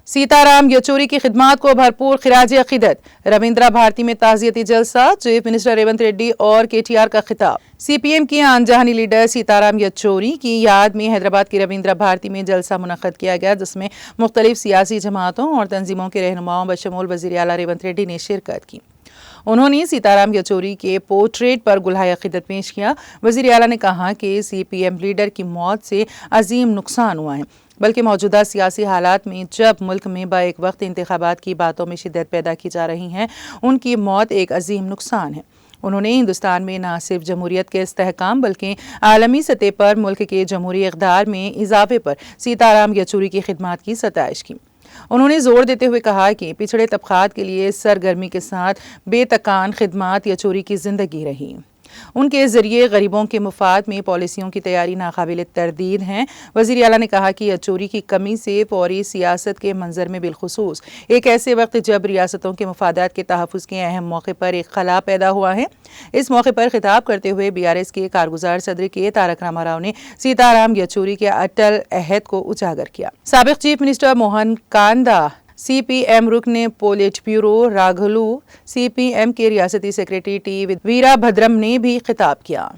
सीताराम येचूरी की खिदमात को भरपूर खिराज अकीदत। रविंद्रा भारती में ताज़ियती जलसा, चीफ मिनिस्टर रेवंत रेड्डी और केटीआर का खिताब। सीपीएम की आनजहानी लीडर सीताराम येचूरी की याद में हैदराबाद की रविंद्रा भारती में जलसा मुनक्कद किया गया, जिसमें मुख्तलिफ सियासी जमातों और तंजीमों के रहनुमाओं बशमूल वज़ीर आला रेवंत रेड्डी ने शिरकत की। उन्होंने सीताराम येचूरी के पोर्ट्रेट पर गुलहाय अकीदत पेश किया। वज़ीर आला ने कहा कि सीपीएम लीडर की मौत से अजीम नुकसान हुआ है, बल्कि मौजूदा सियासी हालात में जब मुल्क में बाएक वक्त इंतखाबात की बातों में शिद्दत पैदा की जा रही है, उनकी मौत एक अजीम नुकसान है। उन्होंने हिंदुस्तान में न सिर्फ जमहूरियत के इस्तेहकाम बल्कि आलमी सतह पर मुल्क के जमहूरी इक़्तिदार में इजाफे पर सीताराम येचूरी की खिदमात की सताइश की। उन्होंने जोर देते हुए कहा कि पिछड़े तबक़ात के लिए सरगर्मी के साथ बेतकान खिदमात येचूरी की ज़िंदगी रही। उनके ज़रिए गरीबों के मुफाद में पॉलिसियों की तैयारी नाकाबिल तरदीद हैं। वज़ीर आला ने कहा कि येचूरी की कमी से फौरी सियासत के मंजर में बिलखुसूस एक ऐसे वक्त जब रियासतों के मफादात के तहफ़्फ़ुज़ के अहम मौके पर एक खला पैदा हुआ है। इस मौके पर खिताब करते हुए BRS के कारगुजार सदर के तारक रामाराव ने सीताराम येचूरी के अटल अहद को उजागर किया। साबिक़ चीफ मिनिस्टर मोहन कांदा, CPM रुकन पोलिट ब्यूरो राघलू, CPM के रियासती सेक्रेटरी T वीराभद्रम ने भी खिताब किया।